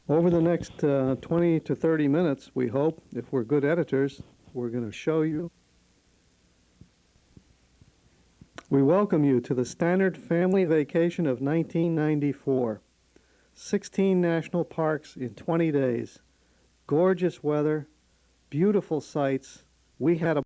Over the next 20 to 30 minutes, we hope, if we're good editors, we're going to show you. We welcome you to the Standard Family Vacation of 1994. 16 national parks in 20 days. Gorgeous weather, beautiful sights. We had a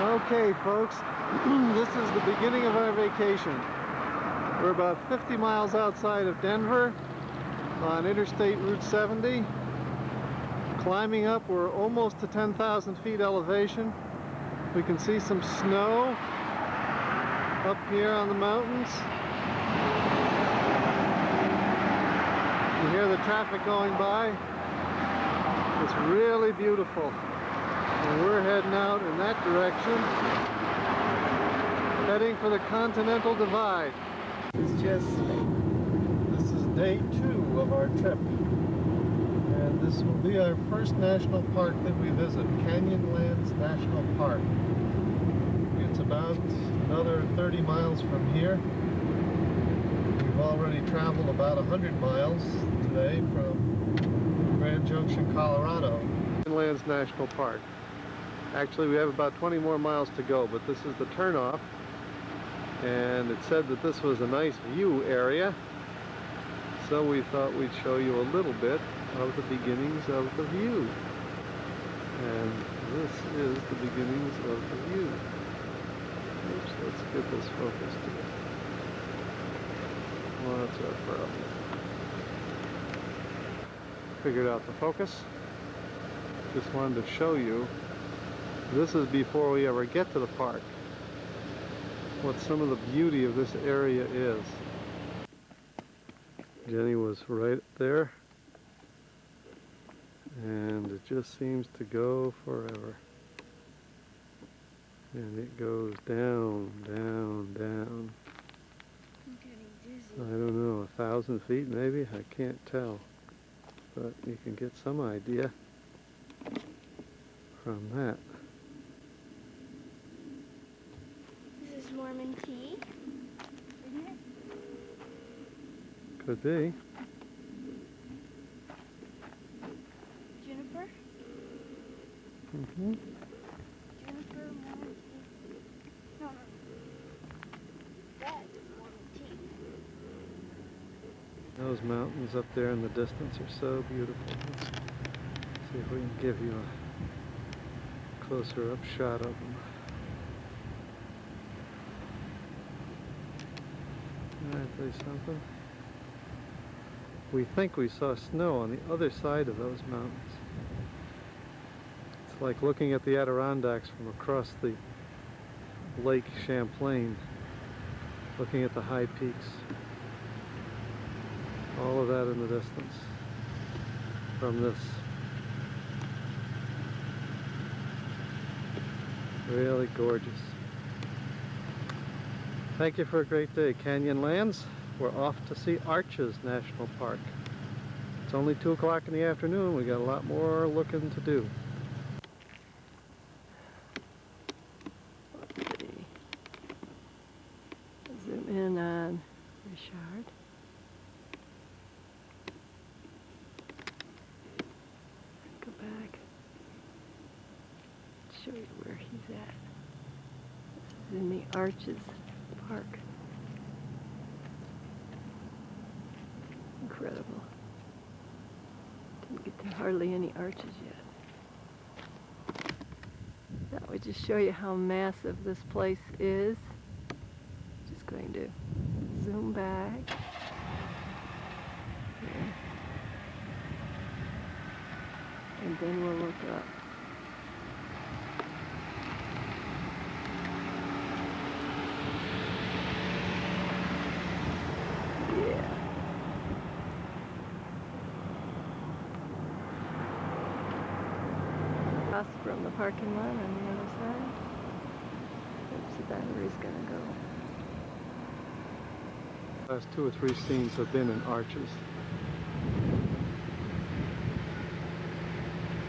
Okay, folks, this is the beginning of our vacation. We're about 50 miles outside of Denver on Interstate Route 70. Climbing up, we're almost to 10,000 feet elevation. We can see some snow up here on the mountains. You hear the traffic going by. It's really beautiful. And we're heading out in that direction, heading for the Continental Divide. This is day 2 of our trip. And this will be our first national park that we visit, Canyonlands National Park. It's about another 30 miles from here. We've already traveled about 100 miles today from Grand Junction, Colorado. Canyonlands National Park. Actually, we have about 20 more miles to go, but this is the turnoff. And it said that this was a nice view area. So we thought we'd show you a little bit of the beginnings of the view. And this is the beginnings of the view. Oops, let's get this focused here. What's our problem? Figured out the focus. Just wanted to show you. This is before we ever get to the park. What some of the beauty of this area is. Jenny was right there, and it just seems to go forever. And it goes down, down, down. I'm getting dizzy. I don't know, 1,000 feet maybe? I can't tell. But you can get some idea from that. This is Mormon tea, isn't it? Could be. Juniper? Mm-hmm. Juniper, Mormon tea. No. That is Mormon tea. Those mountains up there in the distance are so beautiful. Let's see if we can give you a closer up shot of them. Can I tell you something? We think we saw snow on the other side of those mountains. It's like looking at the Adirondacks from across the Lake Champlain, looking at the high peaks. All of that in the distance from this. Really gorgeous. Thank you for a great day, Canyonlands. We're off to see Arches National Park. It's only 2 o'clock in the afternoon. We got a lot more looking to do. Let's see. Zoom in on Richard. Go back. Show you where he's at. This is in the Arches Park. Incredible. Didn't get to hardly any arches yet. That would just show you how massive this place is. Just going to zoom back. Here. And then we'll look up. Yeah. Across from the parking lot on the other side. Oops, the battery's gonna go. Last 2 or 3 scenes have been in Arches.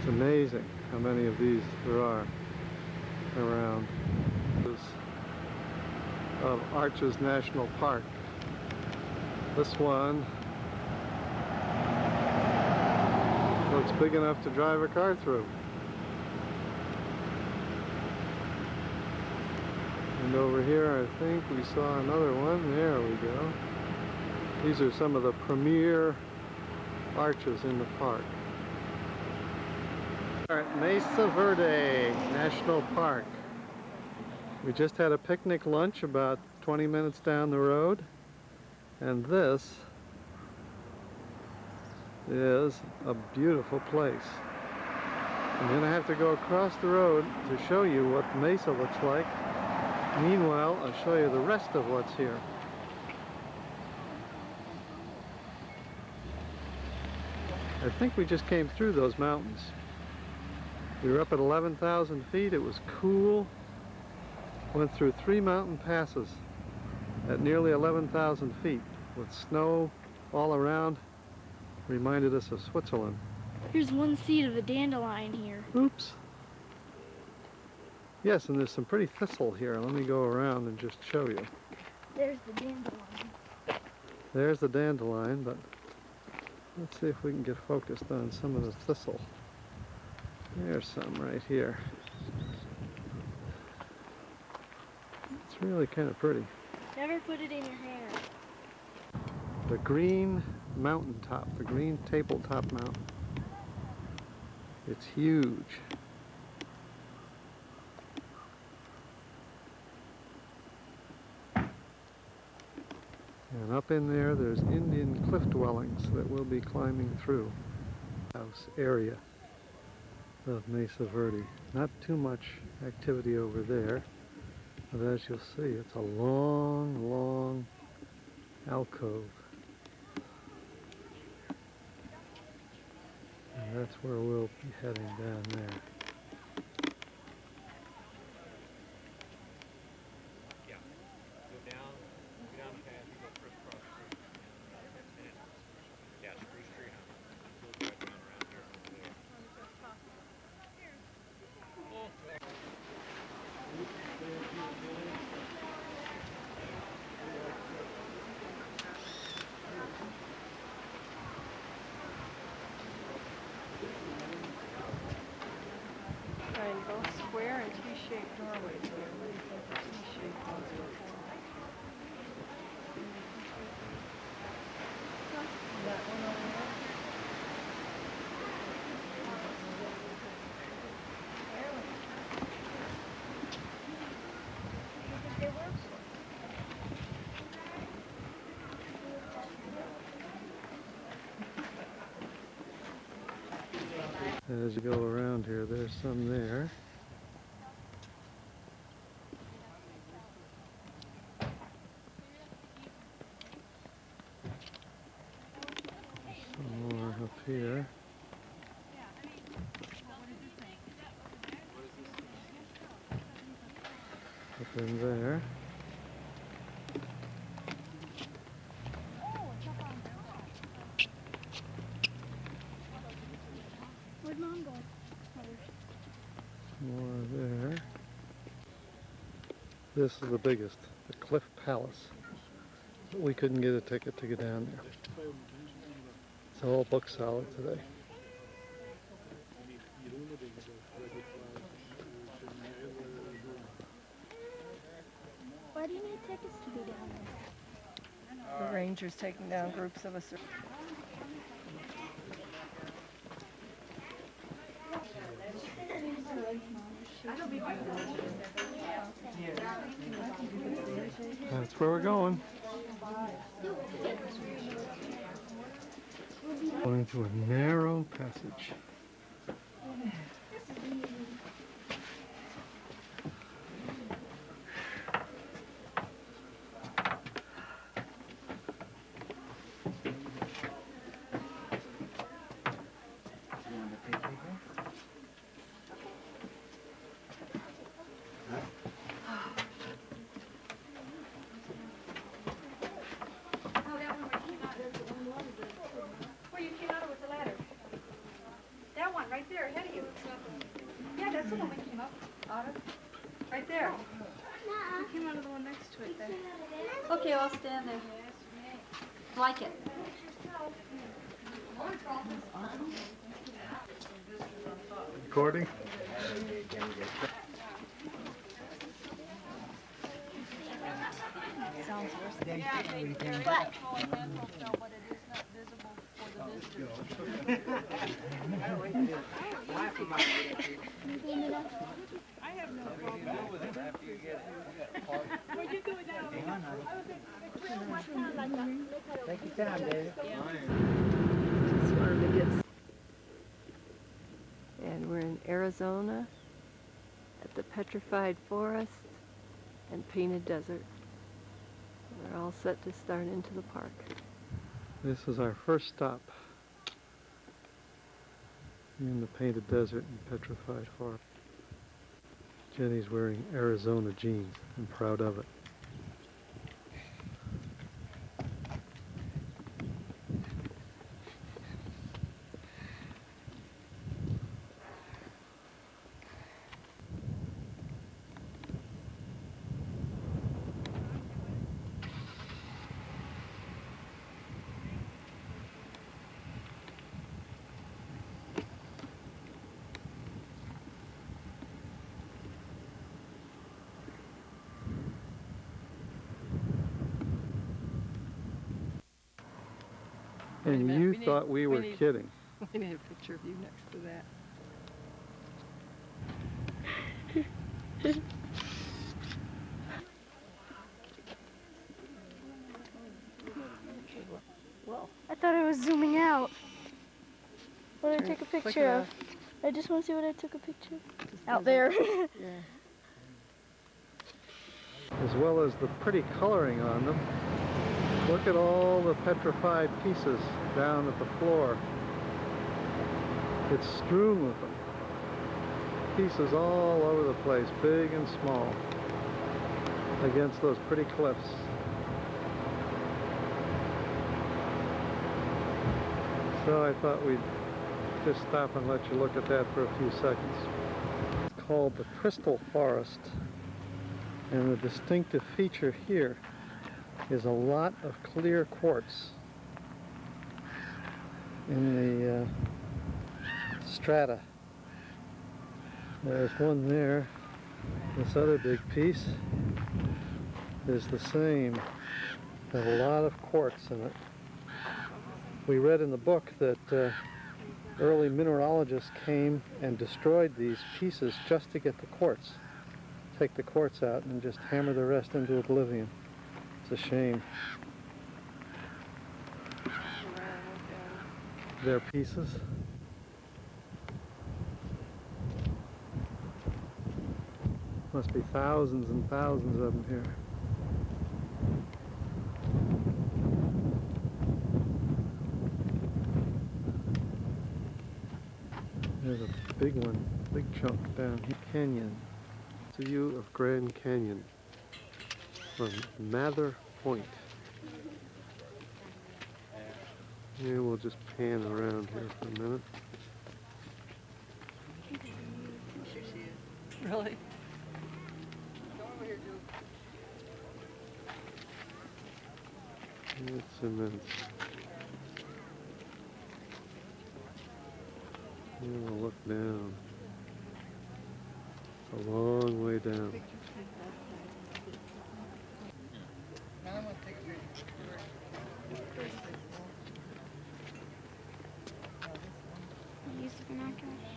It's amazing how many of these there are around. Of Arches National Park. This one looks big enough to drive a car through. And over here I think we saw another one. There we go. These are some of the premier arches in the park. All right, Mesa Verde National Park. We just had a picnic lunch about 20 minutes down the road, and this is a beautiful place. I'm going to have to go across the road to show you what Mesa looks like. Meanwhile, I'll show you the rest of what's here. I think we just came through those mountains. We were up at 11,000 feet. It was cool. Went through 3 mountain passes at nearly 11,000 feet with snow all around. Reminded us of Switzerland. Here's one seed of a dandelion here. Oops. Yes, and there's some pretty thistle here. Let me go around and just show you. There's the dandelion. There's the dandelion, but let's see if we can get focused on some of the thistle. There's some right here. It's really kind of pretty. Never put it in your hair. The green mountaintop, the green tabletop mountain. It's huge. And up in there, there's Indian cliff dwellings that we'll be climbing through. House area of Mesa Verde. Not too much activity over there, but as you'll see, it's a long, long alcove. And that's where we'll be heading down there. Find both square and T-shaped doorways here. What do you think the T-shaped ones were for? That one over there? As you go around here, there's some there. Some more up here. Up in there. Where'd Mom go? More there. This is the biggest, the Cliff Palace. But we couldn't get a ticket to get down there. It's all booked solid today. Why do you need tickets to be down there? The rangers taking down groups of us. That's where we're going. Going to a narrow passage. That's the one we came up out of. Right there. We came out of the one next to it there. Okay, I'll stand there. Like it. Recording? Sounds worse. But take your time, David. Just wanted to get. And we're in Arizona at the Petrified Forest and Painted Desert. We're all set to start into the park. This is our first stop in the Painted Desert and Petrified Forest. Jenny's wearing Arizona jeans. I'm proud of it. And you thought we were kidding. We need a picture of you next to that. Well, I thought I was zooming out. What did I take a click picture it of? off. I just want to see what I took a picture Just out as there. Yeah. As well as the pretty coloring on them. Look at all the petrified pieces down at the floor. It's strewn with them. Pieces all over the place, big and small, against those pretty cliffs. So I thought we'd just stop and let you look at that for a few seconds. It's called the Crystal Forest, and the distinctive feature here is a lot of clear quartz in the strata. There's one there. This other big piece is the same. There's a lot of quartz in it. We read in the book that early mineralogists came and destroyed these pieces just to get the quartz. Take the quartz out and just hammer the rest into oblivion. It's a shame. They're pieces. Must be thousands and thousands of them here. There's a big one, big chunk down here. Canyon. It's a view of Grand Canyon from Mather Point. Yeah, we'll just pan around here for a minute. Really? It's immense. Yeah, we'll look down. It's a long way down. Use the binoculars.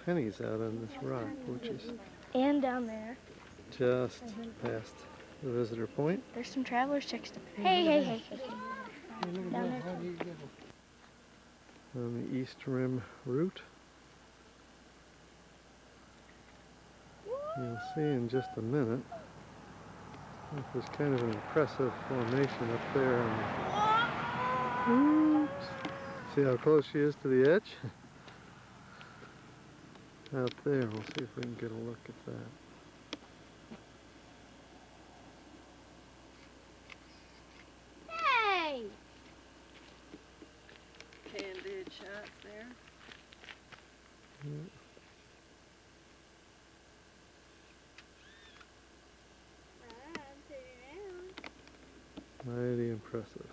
Penny's out on this rock, which is And down there, just past the visitor point. there's some traveler's checks. Hey, hey, hey, hey, hey. Down there. On the East Rim route. You'll see in just a minute. There's kind of an impressive formation up there. And, oops. See how close she is to the edge? Out there, we'll see if we can get a look at that. Hey! Candid shots there. Mighty impressive.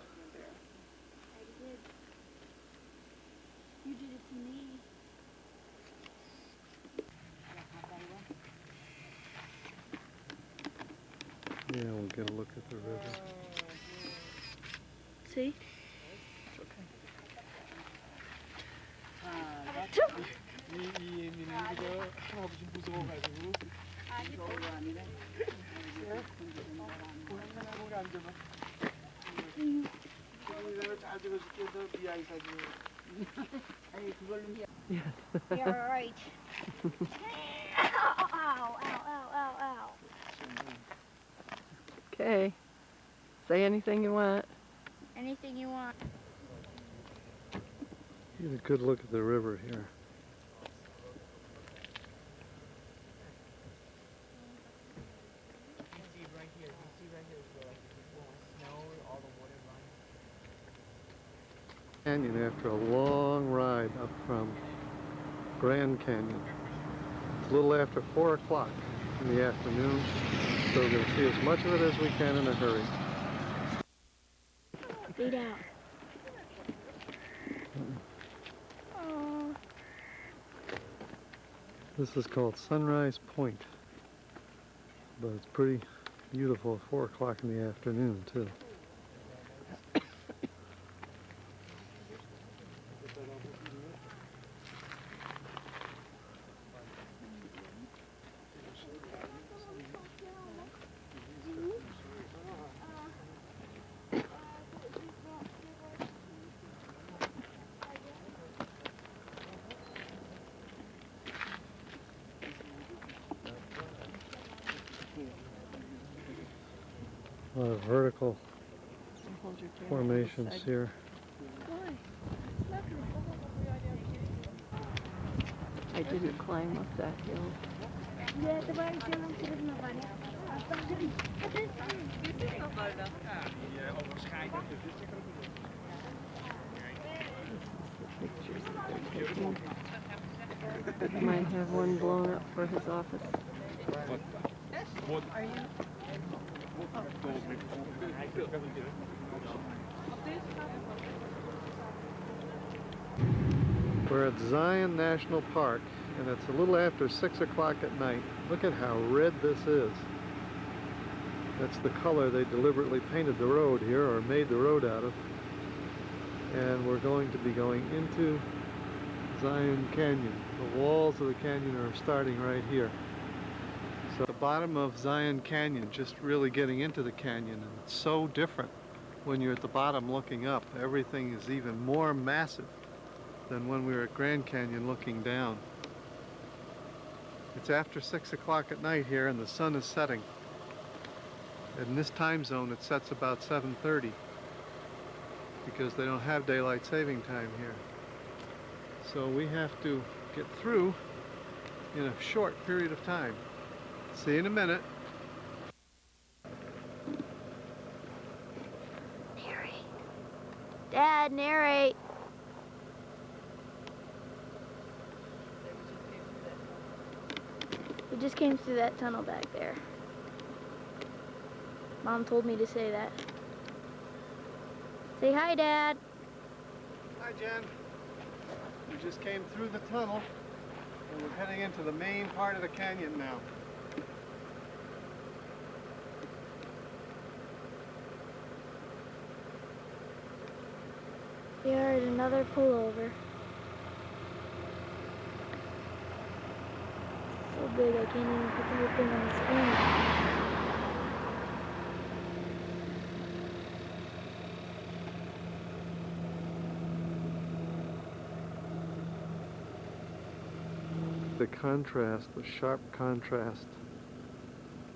You did it to me. Yeah, we'll get a look at the river. See? 이 애미는 그저 할아버지 무서워가지고 무서워가 아니라 고양이하고 앉아봐. 내가 잘 들어줄게. 너 미아이 사진. 아니 그걸로 미아. You're right. Ow, ow, ow, ow, ow. Okay. Say anything you want. Anything you want. Get a good look at the river here. You see right here. You see right here is where like if it's blowing snow, all the water runs. Canyon after a long ride up from Grand Canyon. It's a little after 4 o'clock in the afternoon, so we're going to see as much of it as we can in a hurry. Feet out. Oh. This is called Sunrise Point, but it's pretty beautiful at 4 o'clock in the afternoon too. A lot of vertical Hold your camera formations inside. here. I didn't climb up that hill. Pictures that they're taking. He might have one blown up for his office. We're at Zion National Park, and it's a little after 6 o'clock at night. Look at how red this is. That's the color they deliberately painted the road here, or made the road out of. And we're going to be going into Zion Canyon. The walls of the canyon are starting right here. So at the bottom of Zion Canyon, just really getting into the canyon, and it's so different when you're at the bottom looking up. Everything is even more massive than when we were at Grand Canyon looking down. It's after 6 o'clock at night here and the sun is setting. In this time zone it sets about 7:30 because they don't have daylight saving time here. So we have to get through in a short period of time. See you in a minute. Narrate. Dad, narrate. We just came through that tunnel back there. Mom told me to say that. Say hi, Dad. Hi, Jen. We just came through the tunnel and we're heading into the main part of the canyon now. We are at another pullover. So big I can't even put the whole thing on the screen. The contrast, the sharp contrast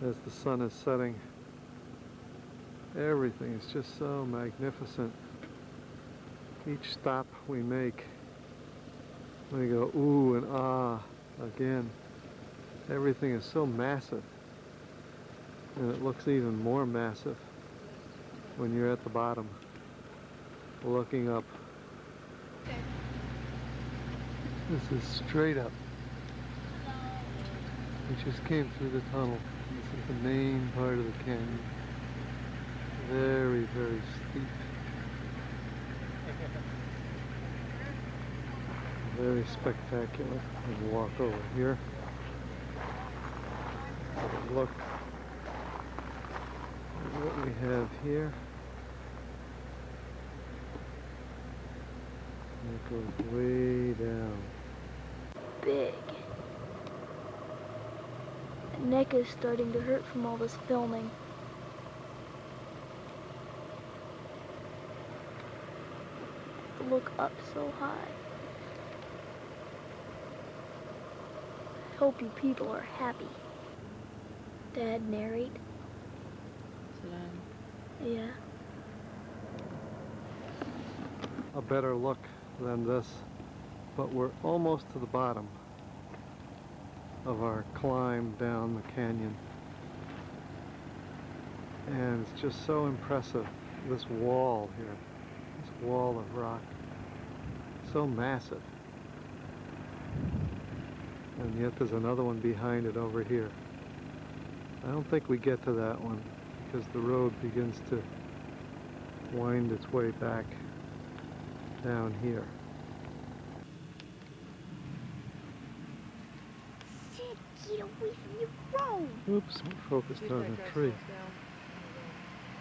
as the sun is setting. Everything is just so magnificent. Each stop we make, we go ooh and ah again. Everything is so massive, and it looks even more massive when you're at the bottom, looking up. This is straight up. We just came through the tunnel. This is the main part of the canyon. Very, very steep. Very spectacular. We'll walk over here. Look at what we have here. And it goes way down. Big. My neck is starting to hurt from all this filming. Look up so high. I hope you people are happy. Dad, narrate. Yeah. A better look than this, but we're almost to the bottom of our climb down the canyon, and it's just so impressive, this wall here, this wall of rock, so massive, and yet there's another one behind it over here. I don't think we get to that one because the road begins to wind its way back down here. Sid, get away from your road. Oops, we're focused on a tree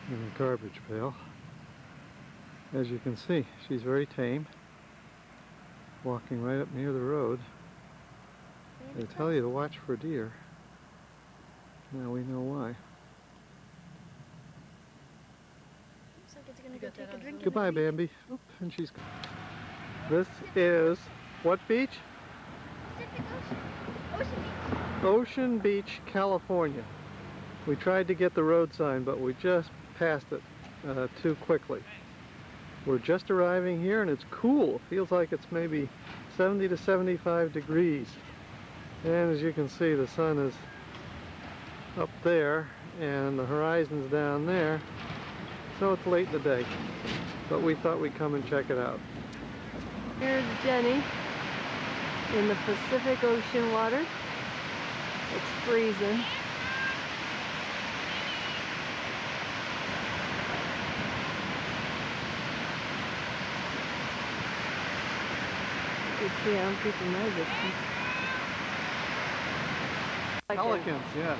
and a garbage pail. As you can see, she's very tame, walking right up near the road. They tell you to watch for deer. Now we know why. Looks like it's gonna go take a drink. Goodbye, Bambi. Oop, and she's gone. This is what beach? Pacific Ocean. Ocean Beach. Ocean Beach, California. We tried to get the road sign, but we just passed it too quickly. We're just arriving here, and it's cool. Feels like it's maybe 70 to 75 degrees. And as you can see, the sun is up there, and the horizon's down there. So it's late in the day, but we thought we'd come and check it out. Here's Jenny in the Pacific Ocean water. It's freezing. You can see how people know this. Pelicans, yes.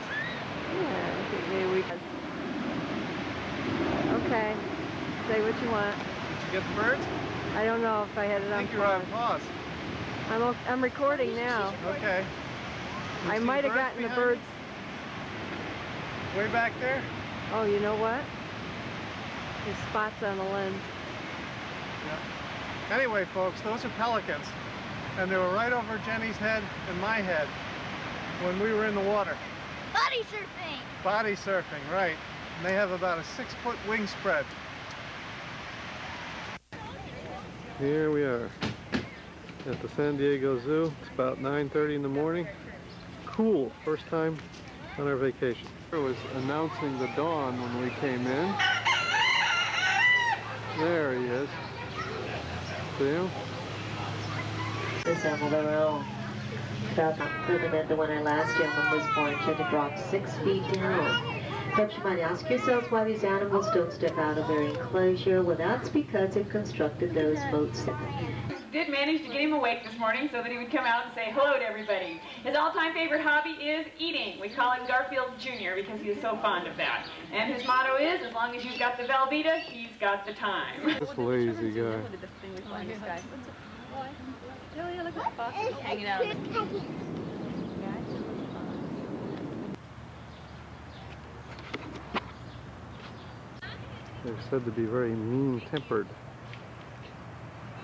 Yeah, I think maybe we can. Okay, say what you want. Did you get the birds? I don't know if I had it I on think you're on pause. pause. I'm recording now. Okay. You I see might have birds gotten the behind birds. you? Way back there? Oh, you know what? There's spots on the lens. Yeah. Anyway, folks, those are pelicans. And they were right over Jenny's head and my head when we were in the water. Body surfing. Body surfing, right. And they have about a 6-foot wingspread. Here we are at the San Diego Zoo. It's about 9:30 in the morning. Cool, first time on our vacation. It was announcing the dawn when we came in. There he is. See him? This animal of our own. About further than the one our last gentleman was born, tend to drop 6 feet down. Perhaps you might ask yourselves why these animals don't step out of their enclosure. Well, that's because they've constructed those boats. Did manage to get him awake this morning so that he would come out and say hello to everybody. His all-time favorite hobby is eating. We call him Garfield Jr. because he is so fond of that. And his motto is, as long as you've got the Velveeta, he's got the time. This lazy guy. Julia, look at the fox hanging out. They're said to be very mean-tempered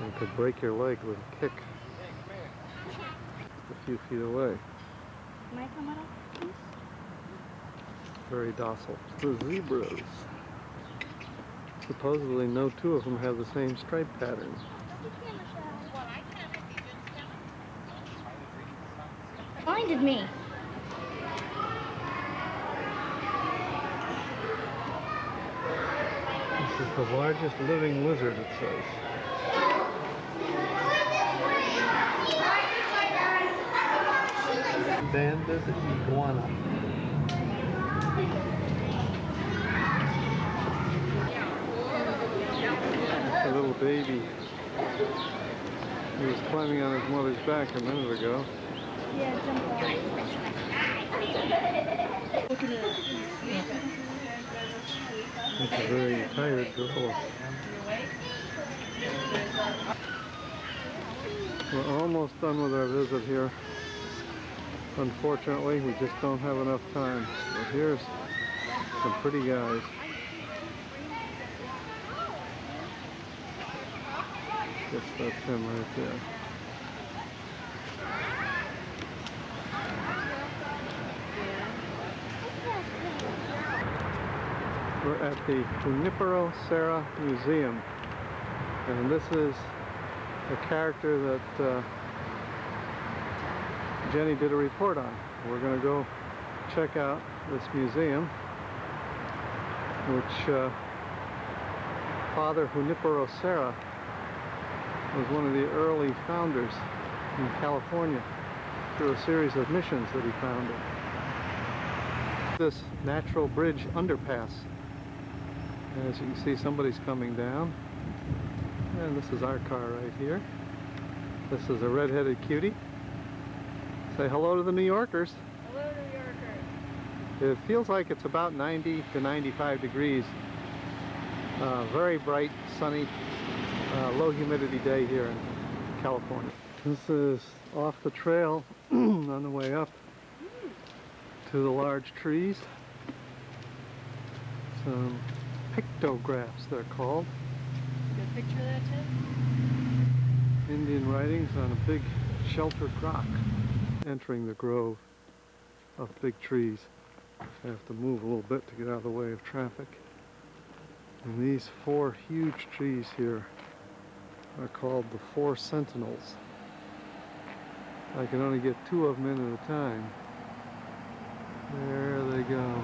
and could break your leg with a kick a few feet away. Very docile. The zebras. Supposedly no two of them have the same stripe pattern. Blinded me. This is the largest living lizard, it says. Banded iguana. That's a little baby. He was climbing on his mother's back a minute ago. Yeah, jump off. It's a very tired gorilla. We're almost done with our visit here. Unfortunately, we just don't have enough time. But here's some pretty guys. Guess that's him right there. We're at the Junipero Serra Museum, and this is a character that Jenny did a report on. We're going to go check out this museum, which Father Junipero Serra was one of the early founders in California through a series of missions that he founded. This natural bridge underpass. As you can see, somebody's coming down, and this is our car right here. This is a red-headed cutie. Say hello to the New Yorkers. Hello, New Yorkers. It feels like it's about 90 to 95 degrees. Very bright, sunny, low humidity day here in California. This is off the trail on the way up to the large trees. Some pictographs, they're called. Got a picture of that, Ted? Indian writings on a big sheltered rock. Entering the grove of big trees. I have to move a little bit to get out of the way of traffic. And these four huge trees here are called the Four Sentinels. I can only get two of them in at a time. There they go.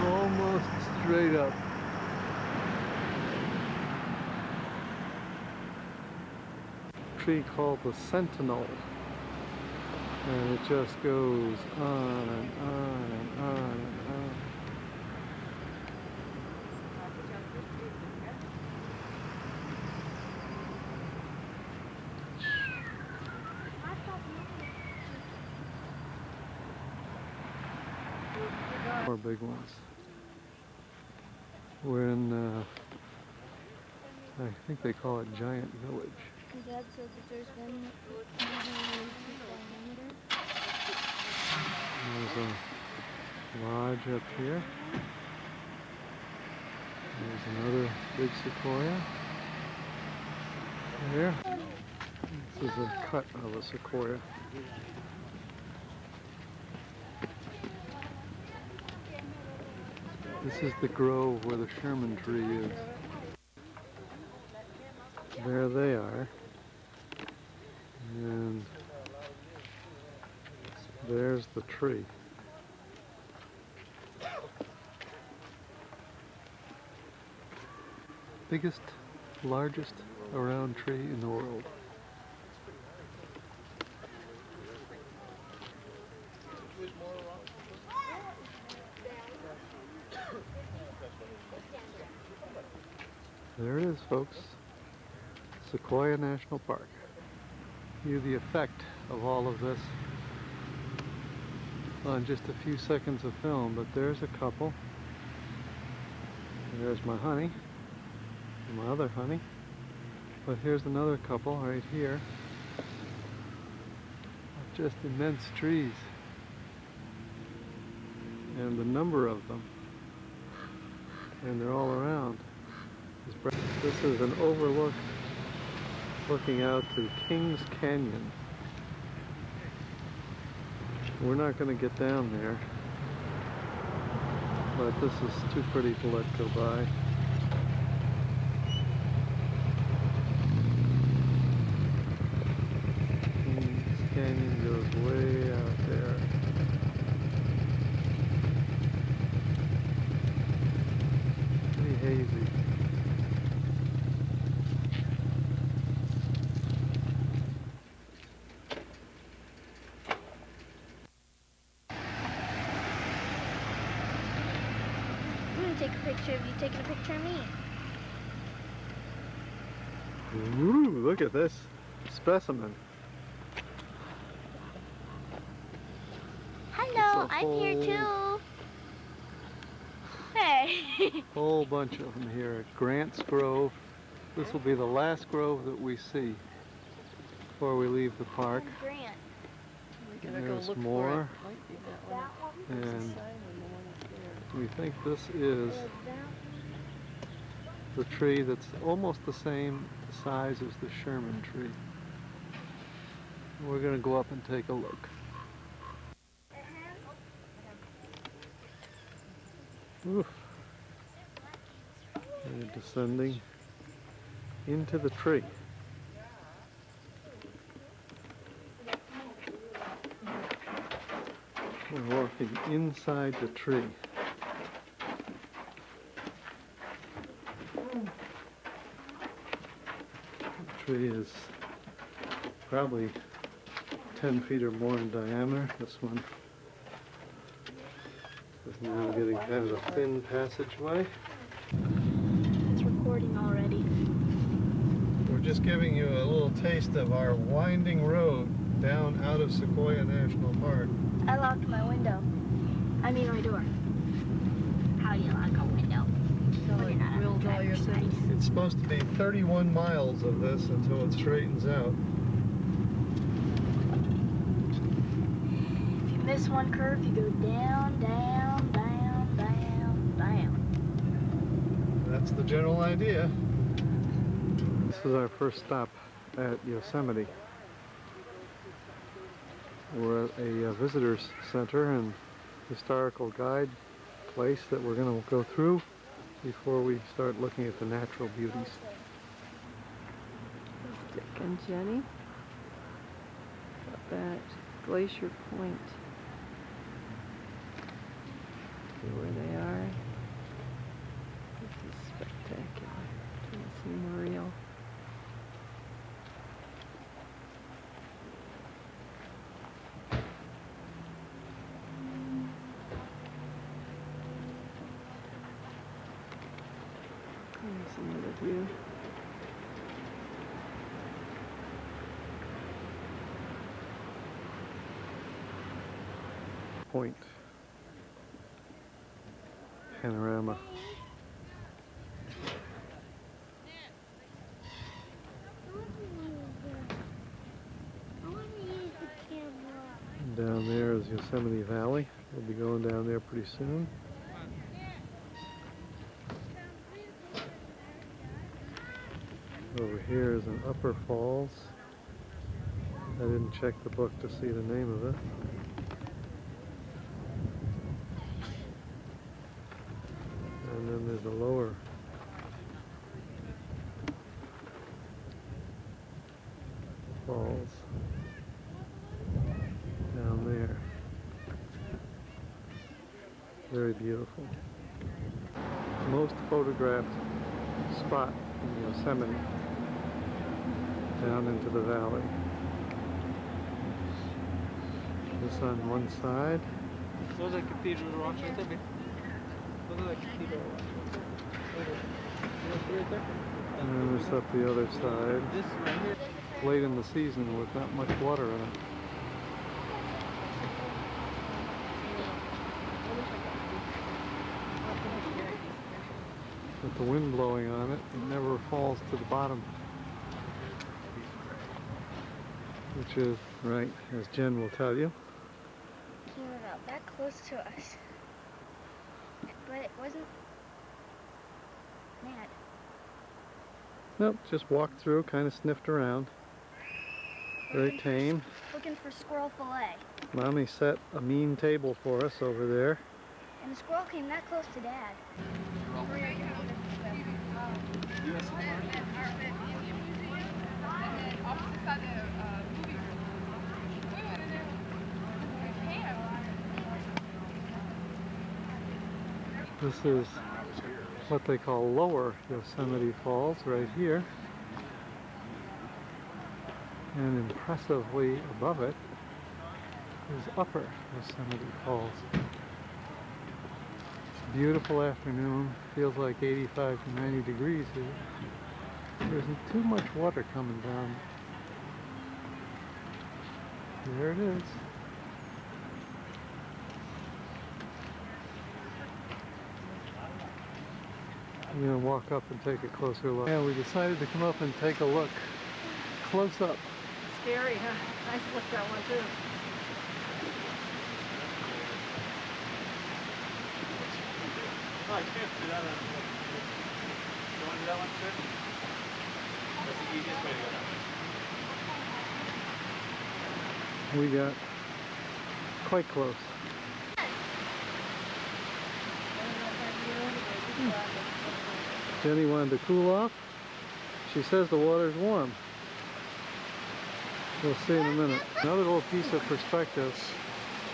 Almost straight up. Tree called the Sentinel, and it just goes on and on and on and on. More big ones. We're in, I think they call it Giant Village. Dad says that there's one There's a lodge up here. There's another big sequoia. There. This is a cut of a sequoia. This is the grove where the Sherman tree is. There they are. And there's the tree. Biggest, largest around tree in the world. There it is, folks. Sequoia National Park. View the effect of all of this on just a few seconds of film, but there's a couple. There's my honey, my other honey. But here's another couple right here of just immense trees. And the number of them. And they're all around. This is an overlook looking out to Kings Canyon. We're not going to get down there. but this is too pretty to let go by. Kings Canyon goes way out there. Pretty hazy. I'm gonna take a picture of you taking a picture of me. Ooh, look at this specimen. Hello, It's a I'm here whole- too. Hey. Whole bunch of them here at Grant's Grove. This will be the last grove that we see before we leave the park. Grant. And there's more, and we think this is the tree that's almost the same size as the Sherman tree. We're going to go up and take a look. Oof. We're descending into the tree. We're walking inside the tree. The tree is probably 10 feet or more in diameter. This one is now getting kind of a thin passageway. It's recording already. We're just giving you a little taste of our winding road down out of Sequoia National Park. I locked my window. I mean my door. How do you lock a window? When you're not on the driver's side. It's supposed to be 31 miles of this until it straightens out. If you miss one curve, you go down, down, down, down, down. That's the general idea. This is our first stop at Yosemite. We're at a visitors center and historical guide place that we're going to go through before we start looking at the natural beauties. Dick and Jenny up at Glacier Point. See where they are. This is spectacular. Tennessee Memorial. Here's another view. Point panorama. And down there is Yosemite Valley. We'll be going down there pretty soon. Over here is an Upper Falls. I didn't check the book to see the name of it. And then there's a lower falls down there. Very beautiful. Most photographed spot in Yosemite, down into the valley. This on one side. Those are cathedral rocks right there, babe. Those are like cathedral rocks. Right there. And then this up the other side. This right here. Late in the season with not much water in it. With the wind blowing on it, it never falls to the bottom. Which is, right, as Jen will tell you. Came about that close to us. But it wasn't mad. Nope, just walked through, kind of sniffed around. Very tame. Looking for squirrel fillet. Mommy set a mean table for us over there. And the squirrel came that close to Dad. This is what they call Lower Yosemite Falls right here. And impressively above it is Upper Yosemite Falls. It's a beautiful afternoon. Feels like 85 to 90 degrees here. There isn't too much water coming down. There it is. I'm going to walk up and take a closer look. And we decided to come up and take a look close up. Scary, huh? I slipped that one too. No, I can't do that. You want to do that one too? That's the easiest way to go that way. We got quite close. Jenny wanted to cool off. She says the water's warm. We'll see in a minute. Another little piece of perspective.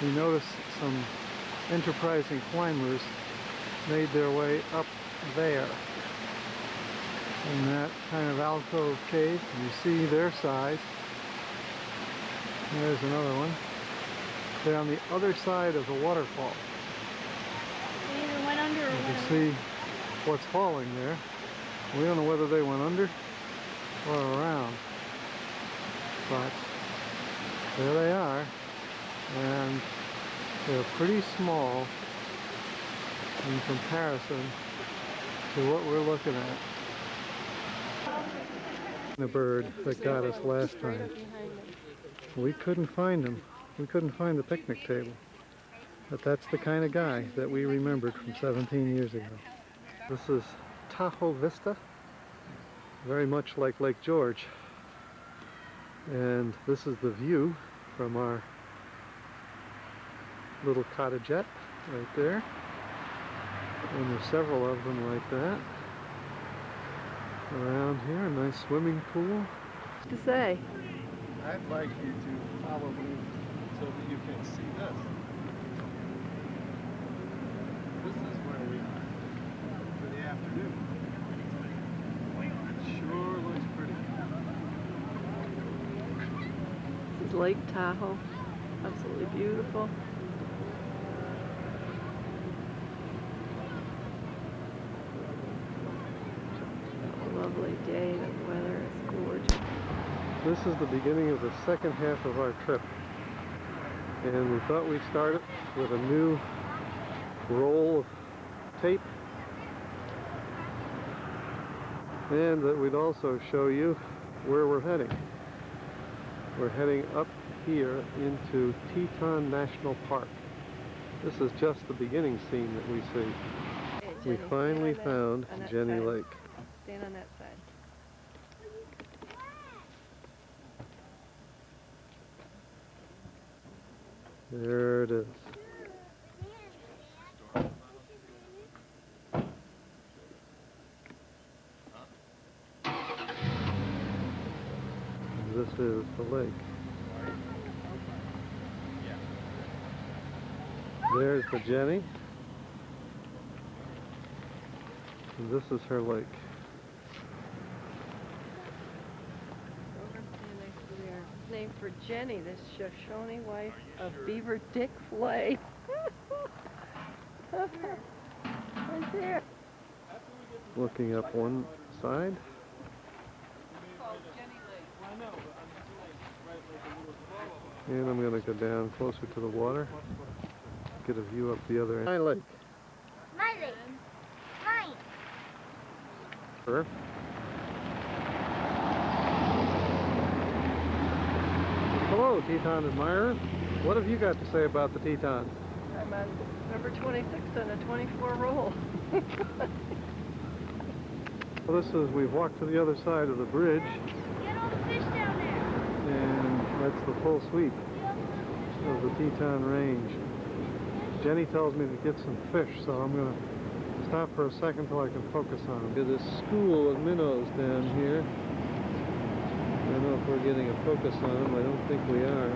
We noticed some enterprising climbers made their way up there in that kind of alcove cave. And you see their size. There's another one. They're on the other side of the waterfall. They either went under or You went can see what's falling there. We don't know whether they went under or around, but there they are, and they're pretty small in comparison to what we're looking at. The bird that got us last time. We couldn't find him. We couldn't find the picnic table. But that's the kind of guy that we remembered from 17 years ago. This is Tahoe Vista, very much like Lake George. And this is the view from our little cottagette right there. And there's several of them like that around here. A nice swimming pool. To say. I'd like you to follow me so that you can see this. This is where we are for the afternoon. It sure looks pretty. This is Lake Tahoe. Absolutely beautiful. A lovely day. The weather is gorgeous. This is the beginning of the second half of our trip. And we thought we'd start it with a new roll of tape. And that we'd also show you where we're heading. We're heading up here into Teton National Park. This is just the beginning scene that we see. Hey, We Jenny, finally stand on found that- on that Jenny side. Lake. Stand on that side. There it is. This is the lake. There's the Jenny. And this is her lake. Named for Jenny, the Shoshone wife of Beaver Dick Flay. Right there. Looking up one side. And I'm going to go down closer to the water. Get a view up the other end. My lake. My lake. Mine. Sure. Hello, Teton admirer. What have you got to say about the Teton? I'm on number 26 on a 24 roll. Well, this is, we've walked to the other side of the bridge, Get all the fish down there. and that's the full sweep of the Teton Range. Jenny tells me to get some fish, so I'm going to stop for a second till I can focus on them. There's this school of minnows down here. I don't know if we're getting a focus on them. I don't think we are.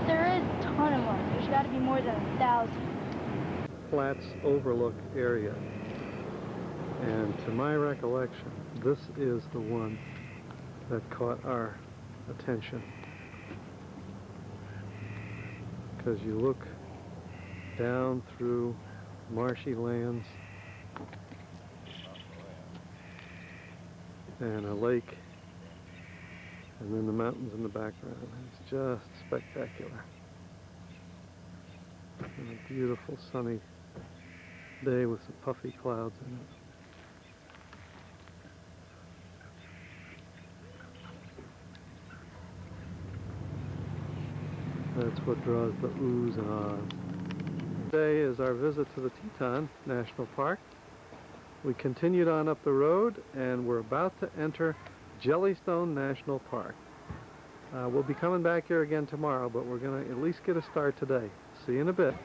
There is a ton of them. There's got to be more than 1,000. Flats Overlook area. And to my recollection, this is the one that caught our attention. Because you look down through marshy lands and a lake and then the mountains in the background. It's just spectacular. And a beautiful sunny day with some puffy clouds in it. That's what draws the oohs and ahs. Today is our visit to the Teton National Park. We continued on up the road and we're about to enter Jellystone National Park. We'll be coming back here again tomorrow, but we're going to at least get a start today. See you in a bit.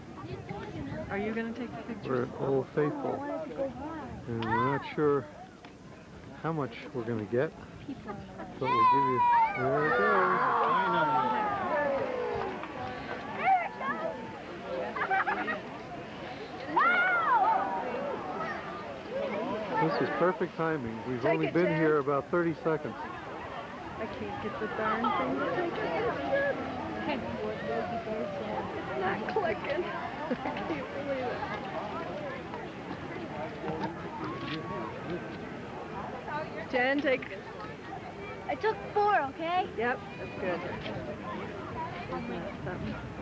Are you going to take the picture? We're at Old Faithful, and we're not sure how much we're going to get, but we'll give you, there it goes. This is perfect timing. We've only been here about 30 seconds. I can't get the darn thing to take it. It's not clicking. I can't believe it. Jen, take. I took 4, okay? Yep, that's good. Something.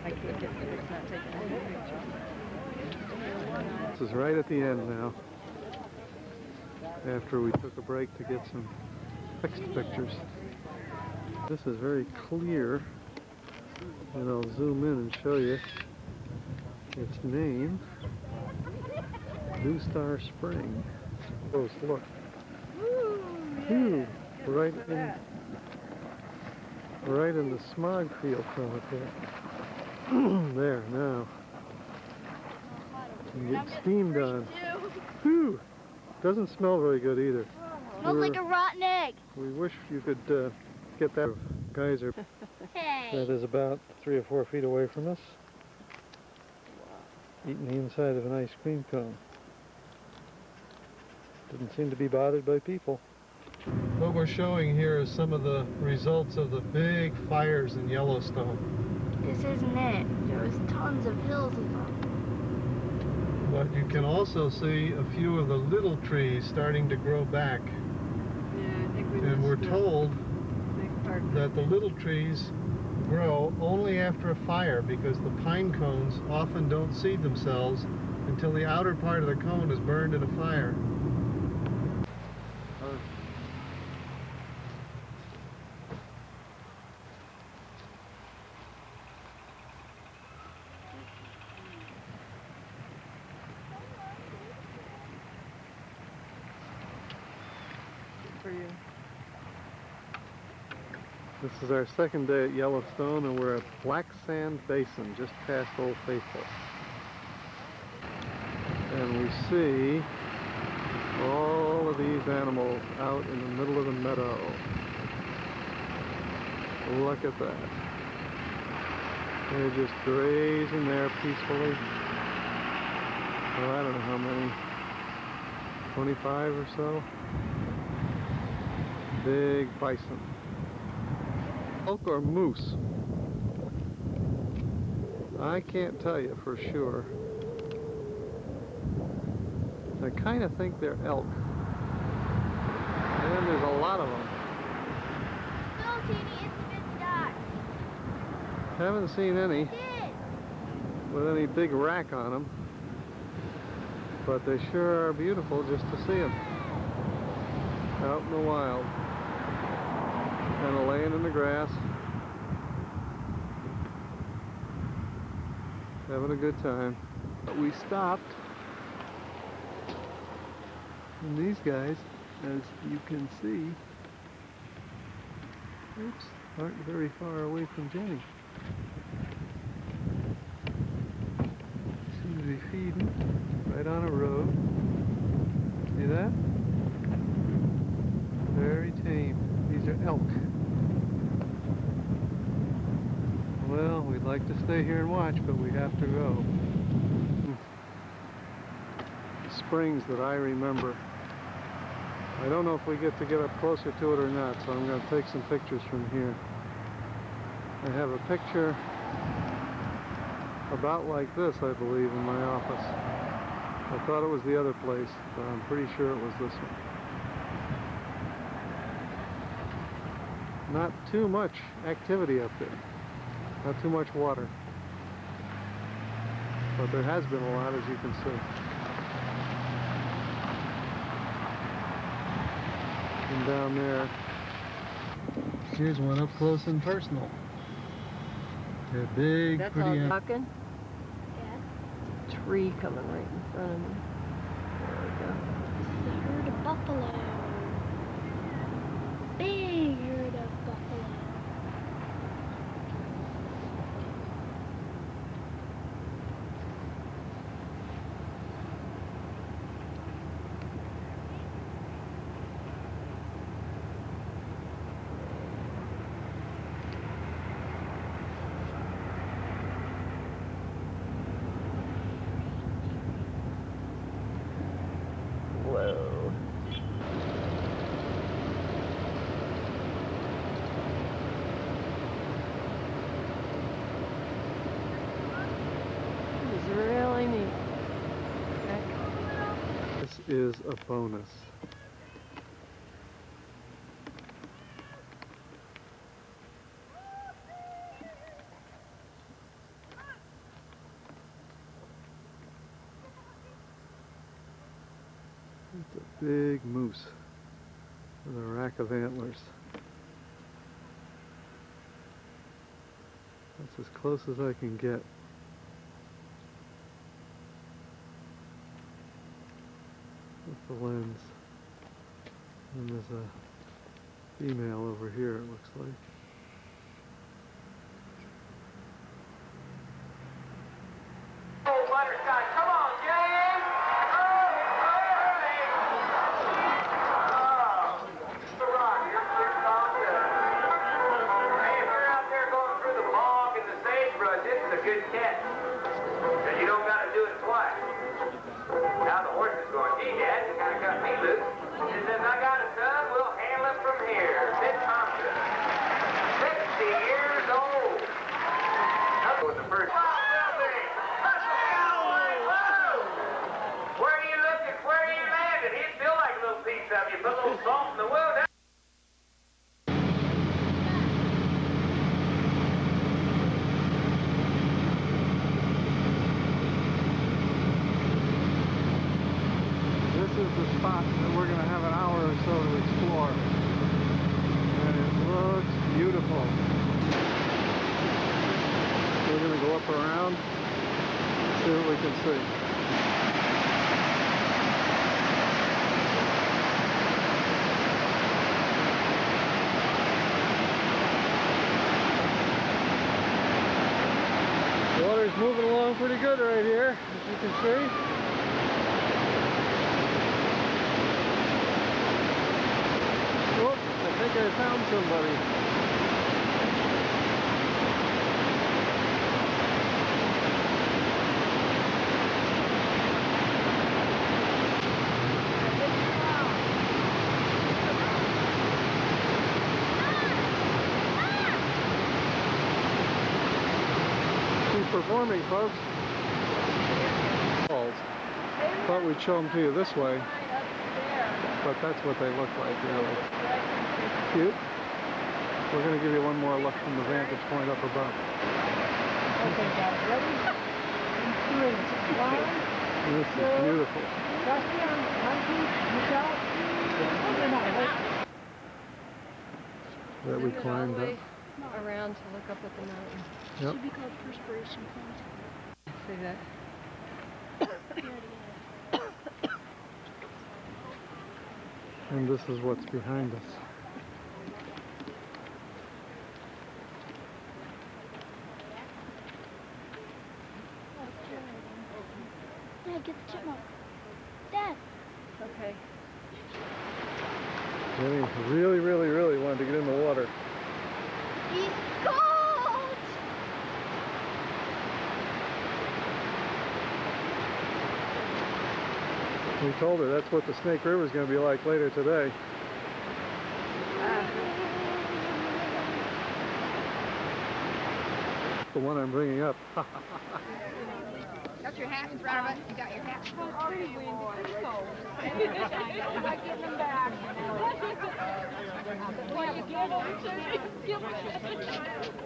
I can't get it. It's not taking any pictures. This is right at the end now, after we took a break to get some fixed pictures. This is very clear, and I'll zoom in and show you its name, New Star Spring. Close look. Ooh, right in the smog field from it there. There, now. You get steamed on. Whew! Doesn't smell very good either. Smells like a rotten egg. We wish you could get that geyser Hey. that is about 3 or 4 feet away from us, eating the inside of an ice cream cone. Didn't seem to be bothered by people. What we're showing here is some of the results of the big fires in Yellowstone. This isn't it. There was tons of hills of them. But you can also see a few of the little trees starting to grow back. Yeah, I think we And we're told big part. that the little trees grow only after a fire because the pine cones often don't seed themselves until the outer part of the cone is burned in a fire. For you. This is our second day at Yellowstone, and we're at Black Sand Basin, just past Old Faithful. And we see all of these animals out in the middle of the meadow. Look at that. They're just grazing there peacefully. Oh, I don't know how many, 25 or so. Big bison. Elk or moose? I can't tell you for sure. I kind of think they're elk. And there's a lot of them. Little teeny incident dot. Haven't seen any Did. with any big rack on them. But they sure are beautiful just to see them. Out in the wild. Kind of laying in the grass. Having a good time. But we stopped. And these guys, as you can see, oops, aren't very far away from Jenny. on a road. See that? Very tame. These are elk. Well, we'd like to stay here and watch, but we have to go. Springs that I remember. I don't know if we get to get up closer to it or not, so I'm going to take some pictures from here. I have a picture about like this, I believe, in my office. I thought it was the other place, but I'm pretty sure it was this one. Not too much activity up there. Not too much water. But there has been a lot, as you can see. And down there, here's one up close and personal. They're big, That's pretty. all ducking. Yeah. Tree coming right in front of me. There we go. This is a herd of buffalo. Big herd of buffalo. Whoa. This is really neat. Okay. This is a bonus. It's a big moose with a rack of antlers. That's as close as I can get. With the lens. And there's a female over here, it looks like. Butterscotch, come on, James! Early, Hey, if you're out there going through the bog and the sagebrush, this is a good catch. And you don't got to do it twice. Now the horse is going, gee, Dad, you kind of got me loose. He says, I got it, son. We'll handle it from here. Sid Thompson, 60 years old. That was the first. Where are you looking? Where are you landing? He'd feel like a little piece of you. Put a little salt in the wound. This is the spot that we're going to have an hour or so to explore. And it looks beautiful. We're going to go up around, see what we can see. The water's moving along pretty good right here, as you can see. Oh, I think I found somebody. She's performing, folks. Thought we'd show them to you this way, but that's what they look like, really. Cute. We're going to give you one more look from the vantage point up above. Okay, guys, ready? In 3. 1, This is beautiful. Dusty on 1, 2, look out. That we Send it all climbed the up. way around to look up at the mountain. Yep. Should be called Perspiration Point. See that? And this is what's behind us. Yeah, get the chipmunk. Jenny really, really, really wanted to get in the water. He's cold! We told her that's what the Snake River is going to be like later today. The one I'm bringing up. Got your hat in front of it? You got your hat? It's pretty windy. It's cold. I'm not getting them back. Well, you get over to me. Give me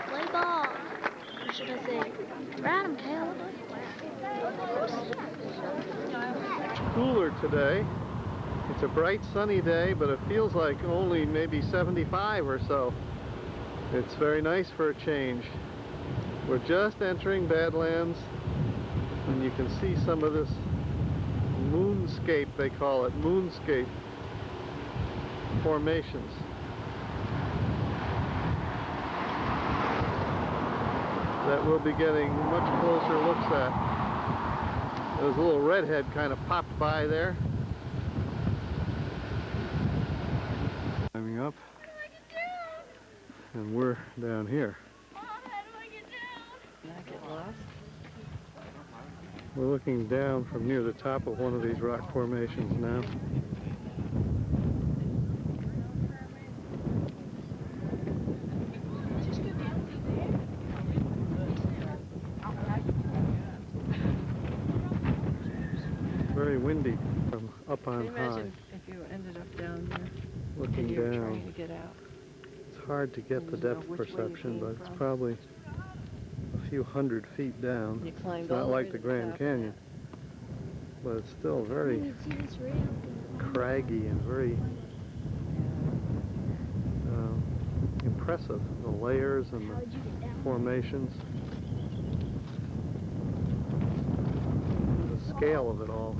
Play ball. Or should I say, ride 'em, Caleb. Cooler today. It's a bright sunny day, but it feels like only maybe 75 or so. It's very nice for a change. We're just entering Badlands, and you can see some of this moonscape, they call it, moonscape formations. That we'll be getting much closer looks at. There's a little redhead kind of popped by there. Climbing up. And we're down here. Mom, how do I get down? Can I get lost? We're looking down from near the top of one of these rock formations now. Very windy from up on Can you high. imagine if you ended up down there Looking and you were down. trying to get out? It's hard to get the You know depth which way you perception, came but it's from. probably a few hundred feet down. You climbed It's all not the way like to the the Grand top. Canyon, but it's still very You see this rail? craggy and very impressive. The layers and How would you get the down? formations, the scale of it all.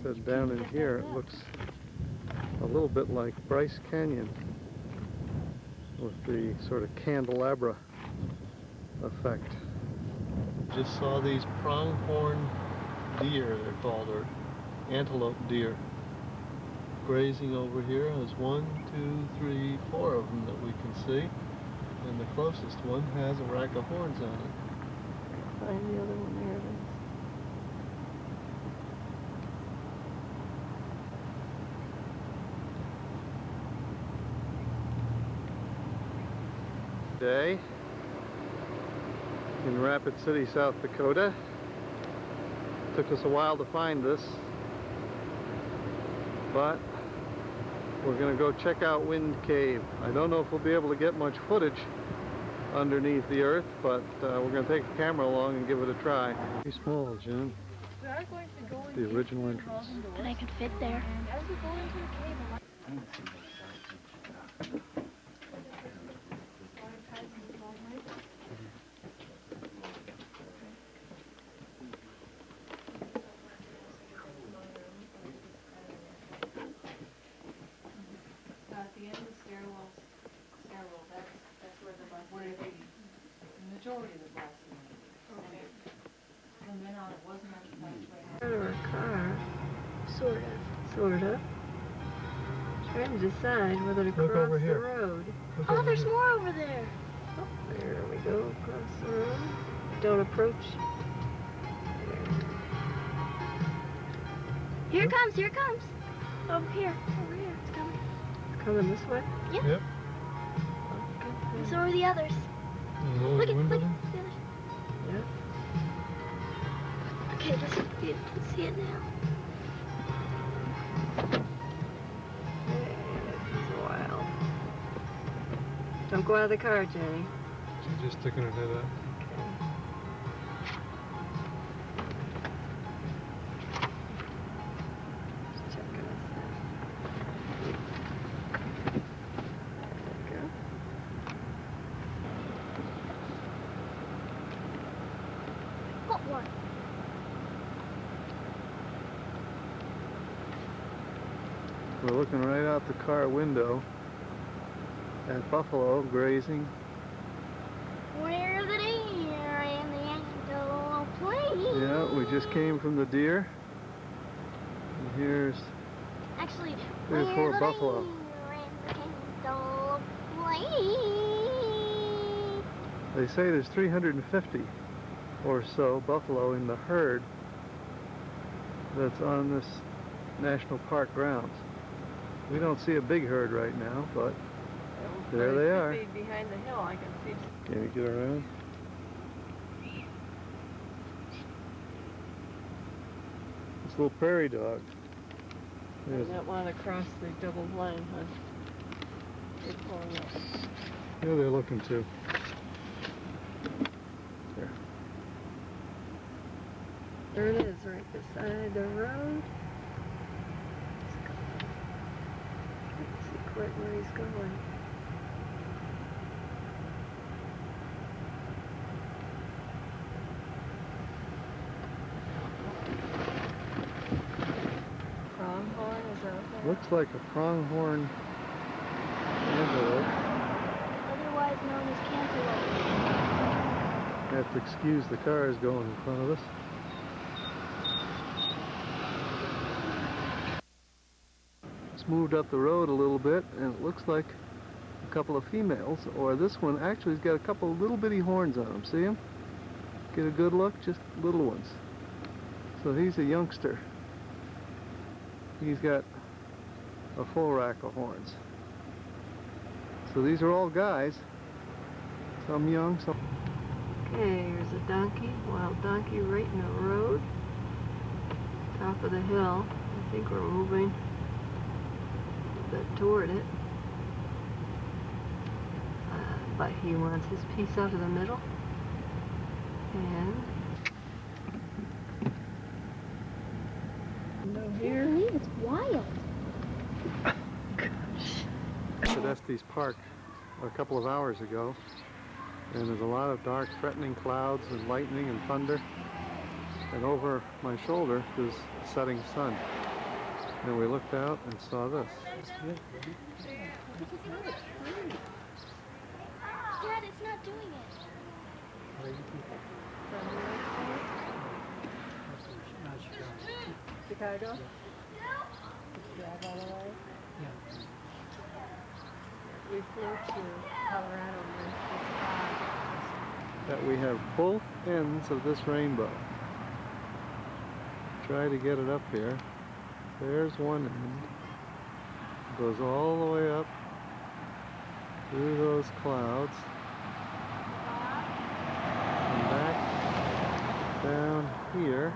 So down in here it looks a little bit like Bryce Canyon with the sort of candelabra effect. Just saw these pronghorn deer, they're called, or antelope deer, grazing over here. There's 1, 2, 3, 4 of them that we can see, and the closest one has a rack of horns on it. Find the other one, there it is. Day in Rapid City, South Dakota. Took us a while to find this, but we're going to go check out Wind Cave. I don't know if we'll be able to get much footage underneath the earth, but we're going to take the camera along and give it a try. Pretty small, Jen. We are going to go The original entrance. And I could fit there. As we go into the cave, At the end of the stairwell, that's where the majority of the bus is. Okay. From then on, it wasn't much passageway. Or a car, Sort of. sort of. Trying to decide whether to Look cross over the here. road. Oh, there's more over there. Oh, there we go, across the road. Don't approach. Here it comes, here it comes. Over here, it's coming. It's coming this way. Yep. And so are the others. Look at, the others. Yeah. Okay, let's see it now. It's wild. Don't go out of the car, Jenny. She's just sticking her head up. Just checking us out. There we go. Got one. We're looking right out the car window at buffalo grazing. Where's the deer and the antelope play? Yeah, we just came from the deer. And here's Actually, There's where's four the buffalo. deer and the antelope play? They say there's 350 or so buffalo in the herd that's on this national park grounds. We don't see a big herd right now, but there they are. Could be behind the hill, I can see. Can we get around? This little prairie dog. I There's, don't want to cross the double line, huh? They're pulling up. yeah, they're looking to. There. There it is, right beside the road. Can't see quite where he's going. Pronghorn, is that what Looks like a pronghorn antelope. Otherwise known as cantaloupe. I have to excuse the cars going in front of us. It's moved up the road a little bit, and it looks like a couple of females, or this one actually has got a couple of little bitty horns on him. See him? Get a good look, just little ones. So he's a youngster. He's got a full rack of horns. So these are all guys, some young, some... Okay, here's a donkey, wild donkey right in the road. Top of the hill. I think we're moving a bit toward it. But he wants his piece out of the middle. And no here. It's wild. At Estes Park a couple of hours ago, and there's a lot of dark, threatening clouds and lightning and thunder, and over my shoulder is the setting sun. And we looked out and saw this. Dad, it's not doing it. Chicago? Drive all the way? Yeah. We flew to Colorado That we have both ends of this rainbow. Try to get it up here. There's one end. Goes all the way up through those clouds and back down here.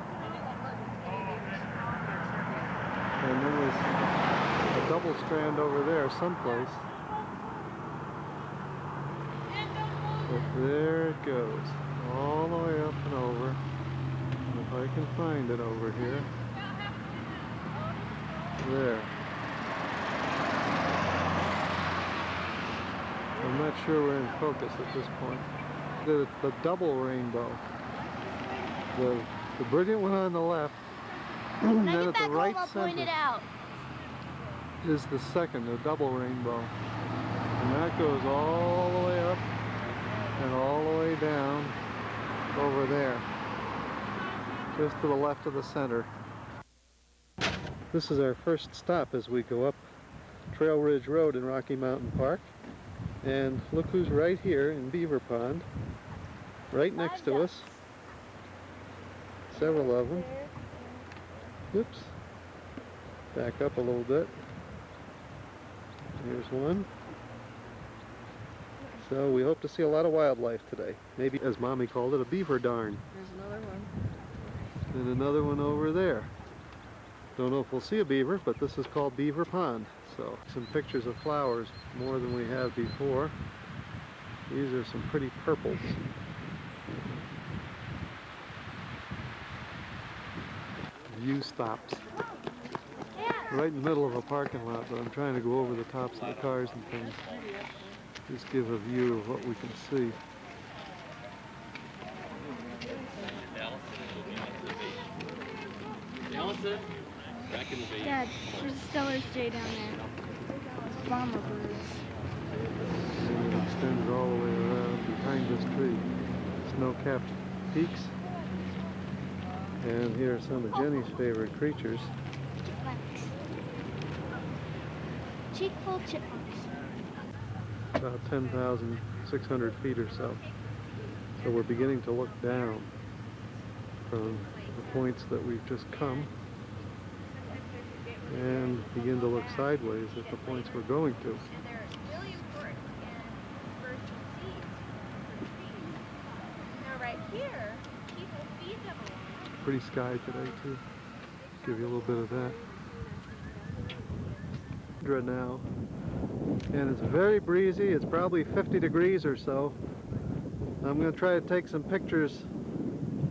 And then there's a double strand over there someplace. But there it goes, all the way up and over. And if I can find it over here. There. I'm not sure we're in focus at this point. The double rainbow. The brilliant one on the left, and then at the right center out. is the second, the double rainbow. And that goes all the way up and all the way down over there, just to the left of the center. This is our first stop as we go up Trail Ridge Road in Rocky Mountain Park. And look who's right here in Beaver Pond, right next to us. Several of them. Oops. Back up a little bit. Here's one. So we hope to see a lot of wildlife today. Maybe, as Mommy called it, a beaver darn. There's another one. And another one over there. Don't know if we'll see a beaver, but this is called Beaver Pond. So some pictures of flowers, more than we have before. These are some pretty purples. View stops. Right in the middle of a parking lot, but I'm trying to go over the tops of the cars and things. Just give a view of what we can see. Allison, back in the base. Dad, there's a Stellar's J down there. Bomber birds. And it extends all the way around behind this tree. Snow-capped peaks. And here are some of Jenny's favorite creatures. Cheekful chipmunks. About 10,600 feet or so. So we're beginning to look down from the points that we've just come and begin to look sideways at the points we're going to. And they're really important in bursting seeds for trees. Now right here, people feed them a lot. Pretty sky today too. Give you a little bit of that. Now, and it's very breezy. It's probably 50 degrees or so. I'm going to try to take some pictures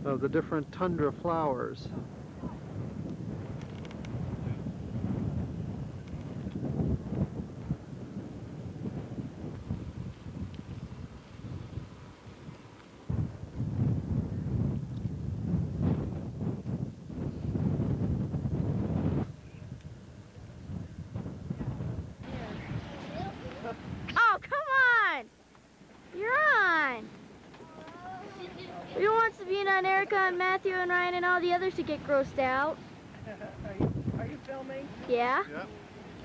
of the different tundra flowers. Oh, come on! You're on! We want Sabina and Erica and Matthew and Ryan and all the others to get grossed out. Are you filming? Yeah? Yep.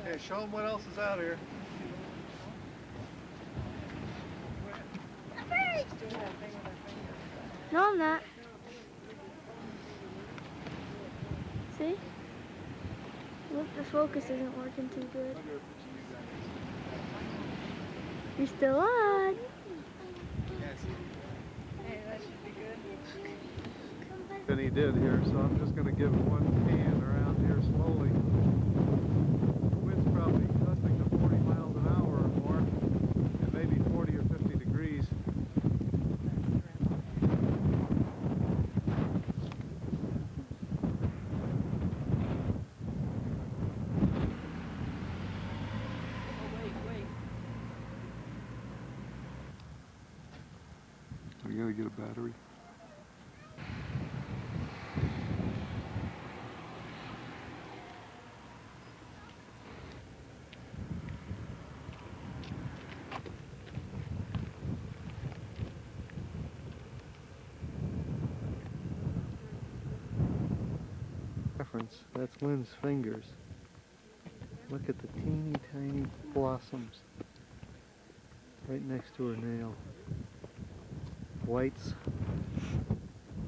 Okay, show them what else is out here. No, I'm not. See? Look, the focus isn't working too good. You're still on. Hey, that should be good. And he did here, so I'm just going to give one pan around here slowly. The wind's probably gusting to 40 miles an hour or more, and maybe 40 or 50 degrees. We gotta get a battery. Reference, that's Lynn's fingers. Look at the teeny tiny blossoms right next to her nail. Whites,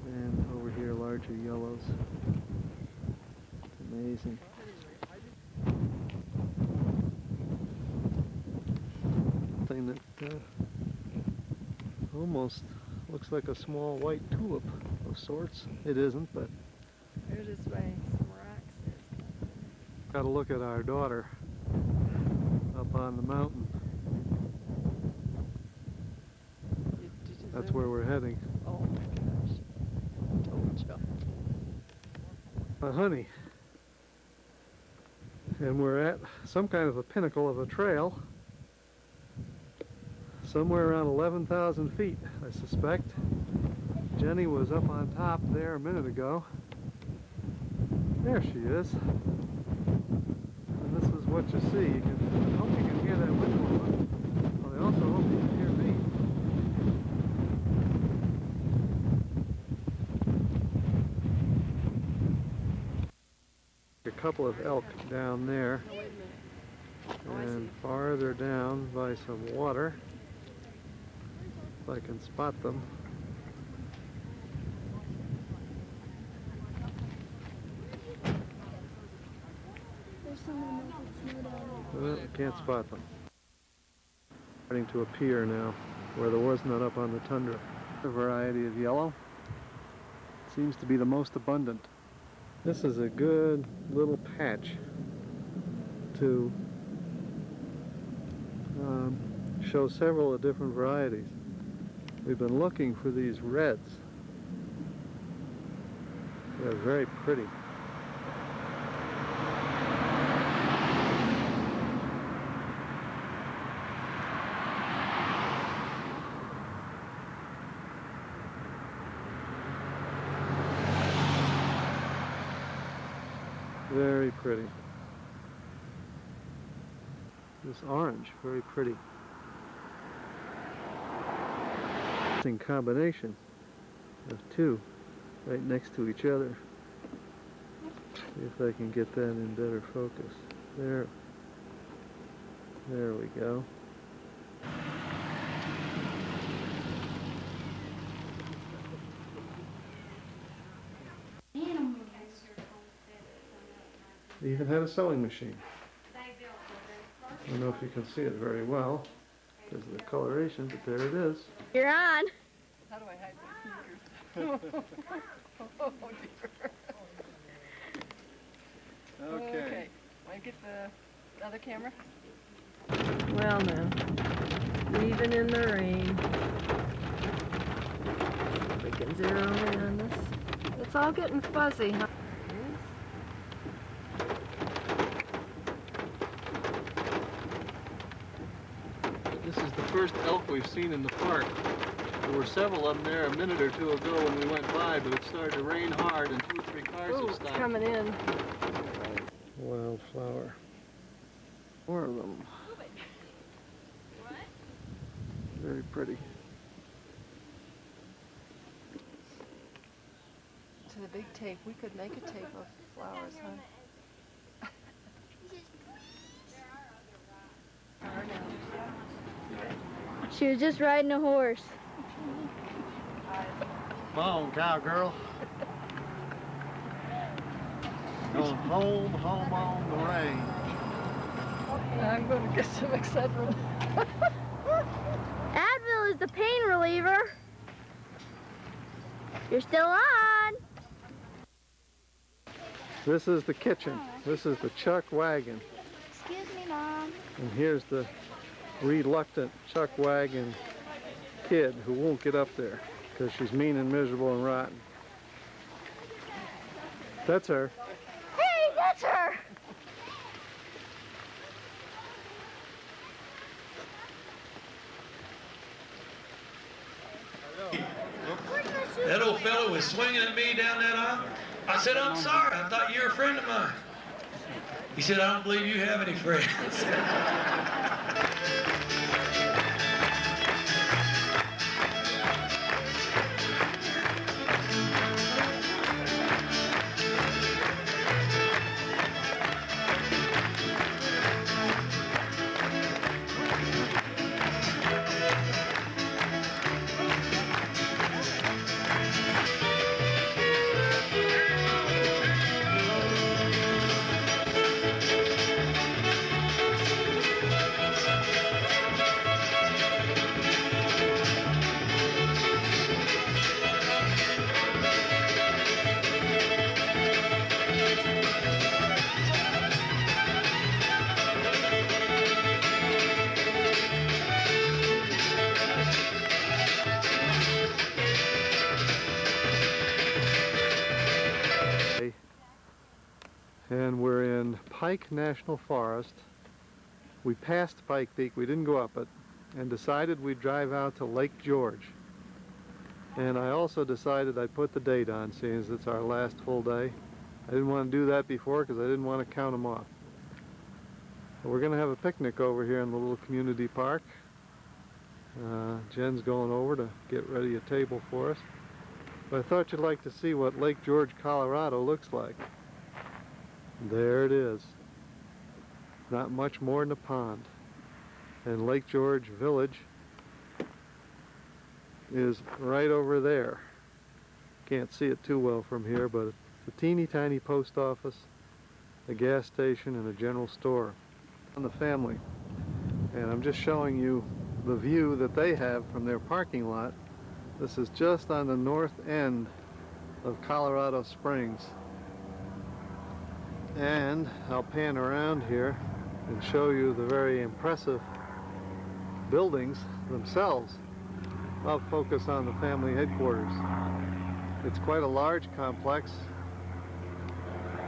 and over here larger yellows. Amazing. Thing that almost looks like a small white tulip of sorts. It isn't, but Here's this way, some rocks. gotta look at our daughter up on the mountain. That's where we're heading. Oh my gosh. Told you. Honey. And we're at some kind of a pinnacle of a trail. Somewhere around 11,000 feet, I suspect. Jenny was up on top there a minute ago. There she is. And this is what you see. You can, I hope you can hear that wind blowing. Well, I also hope you can hear me. A couple of elk down there, and farther down by some water, if I can spot them. There's someone that snowed out. Well, I can't spot them. Starting to appear now, where there was none up on the tundra. A variety of yellow seems to be the most abundant. This is a good little patch to show several of different varieties. We've been looking for these reds. They're very pretty. Very pretty. This orange, very pretty. Interesting combination of two right next to each other. See if I can get that in better focus. There. There we go. They even had a sewing machine. I don't know if you can see it very well because of the coloration, but there it is. You're on. How do I hide my sneakers? Oh dear. Okay. Want to get the other camera? Well now, even in the rain. We can zero in on this. It's all getting fuzzy, huh? This is the first elk we've seen in the park. There were several of them there a minute or two ago when we went by, but it started to rain hard and 2 or 3 cars have stopped. It's coming in. Wildflower. More of them. Very pretty. To the big tape. We could make a tape of flowers, huh? She was just riding a horse. Come on, cowgirl. Going home, home on the range. I'm going to get some Excedrin. Advil is the pain reliever. You're still on. This is the kitchen. This is the Chuck wagon. Excuse me, Mom. And here's the reluctant Chuck wagon kid who won't get up there because she's mean and miserable and rotten. That's her. Hey, that's her. That old fellow was swinging at me down that aisle. I said, I'm sorry, I thought you were a friend of mine. He said, I don't believe you have any friends. And we're in Pike National Forest. We passed Pike Peak, we didn't go up it, and decided we'd drive out to Lake George. And I also decided I'd put the date on, seeing as it's our last full day. I didn't want to do that before because I didn't want to count them off. But we're going to have a picnic over here in the little community park. Jen's going over to get ready a table for us. But I thought you'd like to see what Lake George, Colorado looks like. There it is. Not much more than a pond. And Lake George Village is right over there. Can't see it too well from here, but it's a teeny tiny post office, a gas station, and a general store. On the family. And I'm just showing you the view that they have from their parking lot. This is just on the north end of Colorado Springs. And I'll pan around here and show you the very impressive buildings themselves, I'll focus on the family headquarters. It's quite a large complex.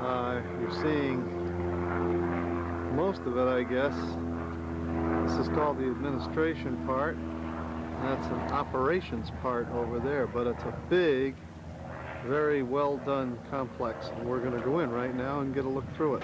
You're seeing most of it, I guess. This is called the administration part. That's an operations part over there, but it's a big, very well done complex. And we're going to go in right now and get a look through it.